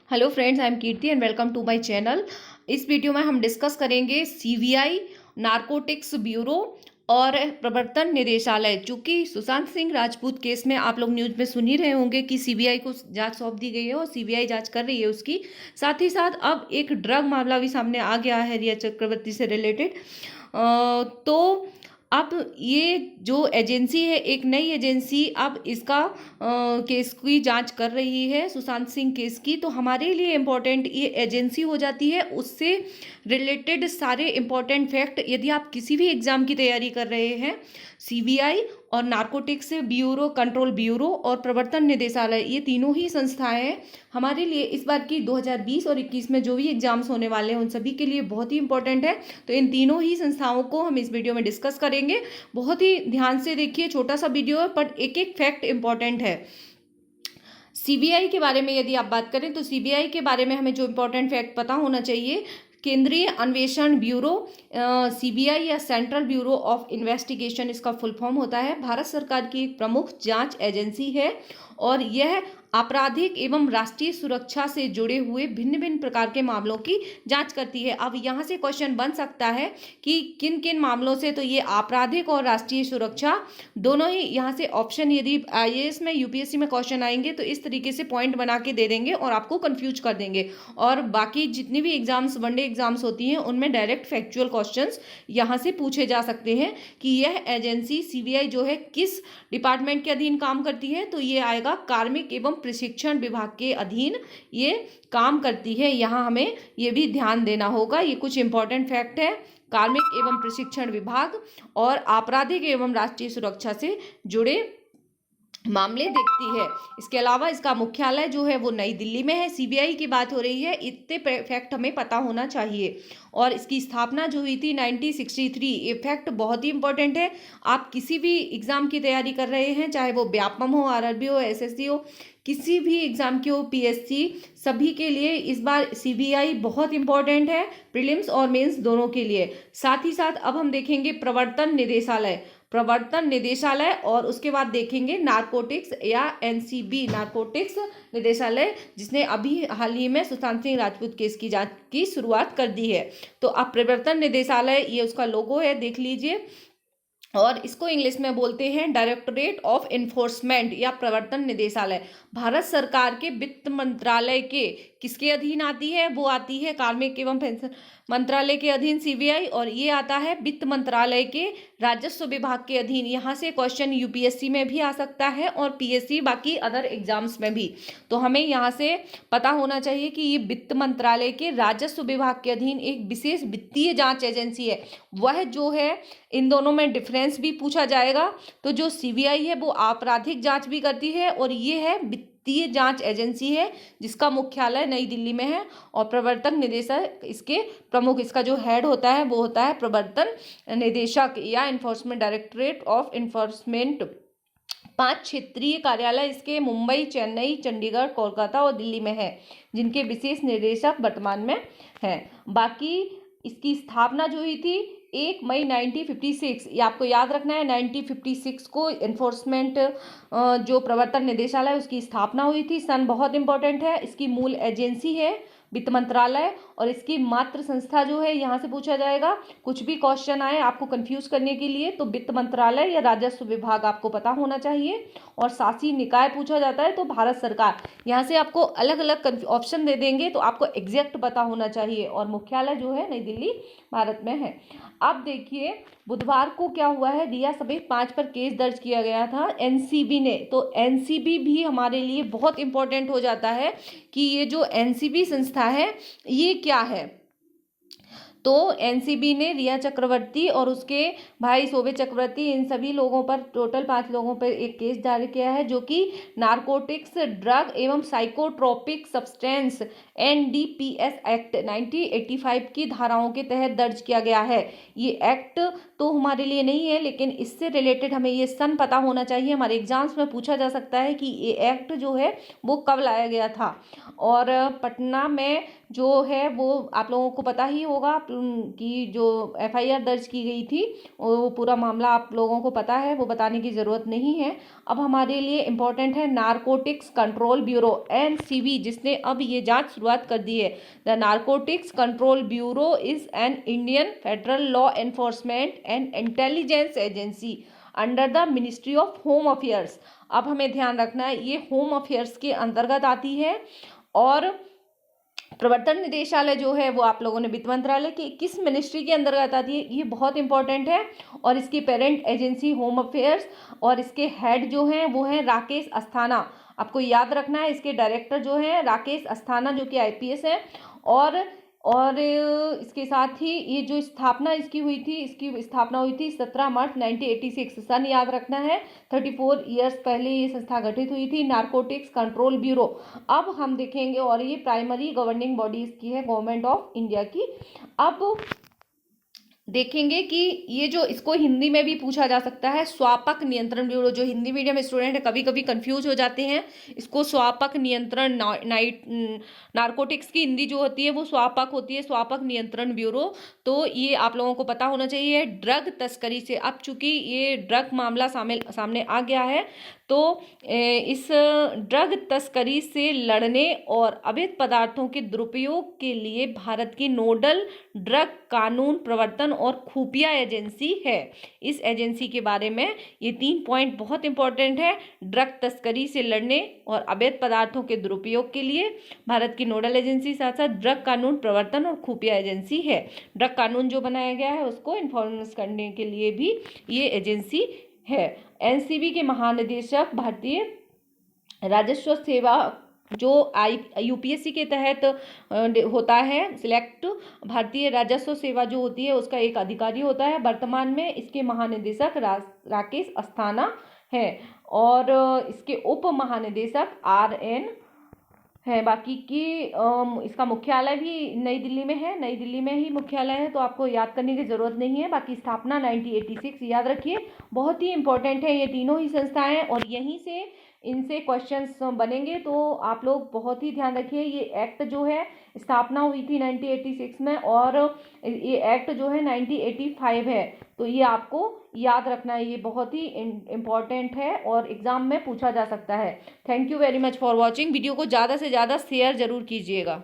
Hello friends, I am Kirti and welcome to my channel. इस video में हम discuss करेंगे सीबीआई, नारकोटिक्स ब्यूरो और प्रवर्तन निदेशालय। चूंकि सुशांत सिंह राजपूत केस में आप लोग न्यूज़ में सुन ही रहे होंगे कि सीबीआई को जांच सौंप दी गई है और सीबीआई जांच कर रही है उसकी। साथ ही साथ अब एक ड्रग मामला भी सामने आ गया है रिया चक्रवर्ती से रिलेटेड। तो अब ये जो एजेंसी है, एक नई एजेंसी अब इसका केस की जांच कर रही है, सुशांत सिंह केस की। तो हमारे लिए इम्पोर्टेंट ये एजेंसी हो जाती है, उससे रिलेटेड सारे इम्पोर्टेंट फैक्ट। यदि आप किसी भी एग्जाम की तैयारी कर रहे हैं, सीबीआई और नारकोटिक्स ब्यूरो कंट्रोल ब्यूरो और प्रवर्तन निदेशालय, ये तीनों ही संस्थाएं हैं हमारे लिए इस बार की 2020 और 21 में जो भी एग्जाम्स होने वाले हैं उन सभी के लिए बहुत ही इंपॉर्टेंट है। तो इन तीनों ही संस्थाओं को हम इस वीडियो में डिस्कस करेंगे। बहुत ही ध्यान से देखिए, छोटा सा वीडियो है बट एक एक फैक्ट इंपॉर्टेंट है। सीबीआई के बारे में यदि आप बात करें तो सीबीआई के बारे में हमें जो इंपॉर्टेंट फैक्ट पता होना चाहिए, केंद्रीय अन्वेषण ब्यूरो, सीबीआई या सेंट्रल ब्यूरो ऑफ इन्वेस्टिगेशन इसका फुल फॉर्म होता है, भारत सरकार की एक प्रमुख जांच एजेंसी है और यह आपराधिक एवं राष्ट्रीय सुरक्षा से जुड़े हुए भिन्न भिन्न प्रकार के मामलों की जांच करती है। अब यहाँ से क्वेश्चन बन सकता है कि किन किन मामलों से, तो ये आपराधिक और राष्ट्रीय सुरक्षा दोनों ही यहाँ से ऑप्शन, यदि आईएएस में यूपीएससी में क्वेश्चन आएंगे तो इस तरीके से पॉइंट बना के दे देंगे और आपको कंफ्यूज कर देंगे। और बाकी जितनी भी एग्जाम्स, वनडे एग्जाम्स होती हैं, उनमें डायरेक्ट फैक्चुअल क्वेश्चंस यहाँ से पूछे जा सकते हैं कि यह एजेंसी सीबीआई जो है किस डिपार्टमेंट के अधीन काम करती है। तो ये आएगा कार्मिक एवं प्रशिक्षण विभाग के अधीन ये काम करती है। यहाँ हमें ये भी ध्यान देना होगा, ये कुछ इंपॉर्टेंट फैक्ट है। कार्मिक एवं प्रशिक्षण विभाग और आपराधिक एवं राष्ट्रीय सुरक्षा से जुड़े मामले देखती है। इसके अलावा इसका मुख्यालय जो है वो नई दिल्ली में है। सीबीआई की बात हो रही है, इतने फैक्ट हमें पता होना चाहिए। और इसकी स्थापना जो हुई थी 1963, ये फैक्ट बहुत ही इंपॉर्टेंट है। आप किसी भी एग्जाम की तैयारी कर रहे हैं, चाहे वो व्यापम हो, आरआरबी हो, एसएससी हो, किसी भी एग्जाम की हो, पीएससी, सभी के लिए इस बार सीबीआई बहुत इंपॉर्टेंट है, प्रीलिम्स और मेंस दोनों के लिए। साथ ही साथ अब हम देखेंगे प्रवर्तन निदेशालय, और उसके बाद देखेंगे नारकोटिक्स या एनसीबी, नारकोटिक्स निदेशालय, जिसने अभी हाल ही में सुशांत सिंह राजपूत केस की जांच की शुरुआत कर दी है। तो अब प्रवर्तन निदेशालय, ये उसका लोगो है, देख लीजिए। और इसको इंग्लिश में बोलते हैं डायरेक्टोरेट ऑफ इन्फोर्समेंट या प्रवर्तन निदेशालय। भारत सरकार के वित्त मंत्रालय के किसके अधीन आती है? वो आती है कार्मिक एवं पेंशन मंत्रालय के अधीन सीबीआई, और ये आता है वित्त मंत्रालय के राजस्व विभाग के अधीन। यहाँ से क्वेश्चन यूपीएससी में भी आ सकता है और पीएससी, बाकी अदर एग्जाम्स में भी। तो हमें यहाँ से पता होना चाहिए कि ये वित्त मंत्रालय के राजस्व विभाग के अधीन एक विशेष वित्तीय जांच एजेंसी है। वह जो है, इन दोनों में डिफरेंस भी पूछा जाएगा। तो जो सीबीआई है वो आपराधिक जांच भी करती है और ये है वित्तीय जांच एजेंसी है, जिसका मुख्यालय नई दिल्ली में है। और प्रवर्तन निदेशक इसके प्रमुख, इसका जो हेड होता है वो होता है प्रवर्तन निदेशक या इन्फोर्समेंट डायरेक्टरेट ऑफ इन्फोर्समेंट। 5 क्षेत्रीय कार्यालय इसके मुंबई, चेन्नई, चंडीगढ़, कोलकाता और दिल्ली में है, जिनके विशेष निदेशक वर्तमान में हैं। बाकी इसकी स्थापना जो हुई थी 1 मई 1956, ये आपको याद रखना है। 1956 को इन्फोर्समेंट जो प्रवर्तन निदेशालय उसकी स्थापना हुई थी। सन बहुत इंपॉर्टेंट है। इसकी मूल एजेंसी है वित्त मंत्रालय, और इसकी मात्र संस्था जो है, यहाँ से पूछा जाएगा कुछ भी क्वेश्चन आए आपको कंफ्यूज करने के लिए, तो वित्त मंत्रालय या राजस्व विभाग आपको पता होना चाहिए। और शासी निकाय पूछा जाता है तो भारत सरकार। यहाँ से आपको अलग अलग ऑप्शन दे देंगे तो आपको एग्जैक्ट पता होना चाहिए। और मुख्यालय जो है नई दिल्ली, भारत में है। अब देखिए बुधवार को क्या हुआ है, रिया समेत 5 पर केस दर्ज किया गया था एनसीबी ने। तो एनसीबी भी हमारे लिए बहुत इंपॉर्टेंट हो जाता है कि ये जो एनसीबी संस्था है ये क्या है। तो एनसीबी ने रिया चक्रवर्ती और उसके भाई शोभित चक्रवर्ती, इन सभी लोगों पर, टोटल 5 लोगों पर एक केस दायर किया है, जो कि नारकोटिक्स, ड्रग एवं साइकोट्रोपिक सब्सटेंस एनडीपीएस एक्ट 1985 की धाराओं के तहत दर्ज किया गया है। ये एक्ट तो हमारे लिए नहीं है, लेकिन इससे रिलेटेड हमें ये सन पता होना चाहिए। हमारे एग्जाम्स में पूछा जा सकता है कि ये एक्ट जो है वो कब लाया गया था। और पटना में जो है वो आप लोगों को पता ही होगा कि जो एफआईआर दर्ज की गई थी वो पूरा मामला आप लोगों को पता है, वो बताने की ज़रूरत नहीं है। अब हमारे लिए इम्पोर्टेंट है नारकोटिक्स कंट्रोल ब्यूरो एनसीबी, जिसने अब ये जांच शुरुआत कर दी है। The narcotics control bureau is an Indian federal law enforcement and intelligence agency under the ministry of home affairs. अब हमें ध्यान रखना है ये होम अफेयर्स के अंतर्गत आती है। और प्रवर्तन निदेशालय जो है वो आप लोगों ने वित्त मंत्रालय की किस मिनिस्ट्री के अंतर्गत आती है, ये बहुत इंपॉर्टेंट है। और इसकी पेरेंट एजेंसी होम अफेयर्स, और इसके हेड जो हैं वो हैं राकेश अस्थाना। आपको याद रखना है इसके डायरेक्टर जो हैं राकेश अस्थाना, जो कि आईपीएस हैं। और इसके साथ ही ये जो स्थापना इसकी हुई थी, इसकी स्थापना हुई थी 17 मार्च 1986। सन याद रखना है, 34 ईयर्स पहले ये संस्था गठित हुई थी, नारकोटिक्स कंट्रोल ब्यूरो। अब हम देखेंगे, और ये प्राइमरी गवर्निंग बॉडी इसकी है गवर्नमेंट ऑफ इंडिया की। अब देखेंगे कि ये जो इसको हिंदी में भी पूछा जा सकता है स्वापक नियंत्रण ब्यूरो। जो हिंदी मीडियम स्टूडेंट है कभी कभी कंफ्यूज हो जाते हैं, इसको स्वापक नियंत्रण नारकोटिक्स की हिंदी जो होती है वो स्वापक होती है, स्वापक नियंत्रण ब्यूरो। तो ये आप लोगों को पता होना चाहिए। ड्रग तस्करी से, अब चूंकि ये ड्रग मामला सामने आ गया है, तो इस ड्रग तस्करी से लड़ने और अवैध पदार्थों के दुरुपयोग के लिए भारत की नोडल ड्रग कानून प्रवर्तन और खुफिया एजेंसी है। इस एजेंसी के बारे में ये 3 पॉइंट बहुत इंपॉर्टेंट है। ड्रग तस्करी से लड़ने और अवैध पदार्थों के दुरुपयोग के लिए भारत की नोडल एजेंसी, साथ साथ ड्रग कानून प्रवर्तन और खुफिया एजेंसी है। ड्रग कानून जो बनाया गया है उसको इन्फॉर्मेंस करने के लिए भी ये एजेंसी है। एनसीबी के महानिदेशक भारतीय राजस्व सेवा जो यूपीएससी के तहत होता है सिलेक्ट, भारतीय राजस्व सेवा जो होती है उसका एक अधिकारी होता है। वर्तमान में इसके महानिदेशक राकेश अस्थाना है, और इसके उप महानिदेशक RN है। बाकी की इसका मुख्यालय भी नई दिल्ली में है, नई दिल्ली में ही मुख्यालय है, तो आपको याद करने की ज़रूरत नहीं है। बाकी स्थापना 1986 याद रखिए, बहुत ही इंपॉर्टेंट है ये तीनों ही संस्थाएं, और यहीं से इनसे क्वेश्चंस बनेंगे, तो आप लोग बहुत ही ध्यान रखिए। ये एक्ट जो है स्थापना हुई थी 1986 में, और ये एक्ट जो है 1985 है, तो ये आपको याद रखना है, ये बहुत ही इम्पॉर्टेंट है और एग्जाम में पूछा जा सकता है। Thank you very much for watching. Video को ज़्यादा से ज़्यादा शेयर जरूर कीजिएगा।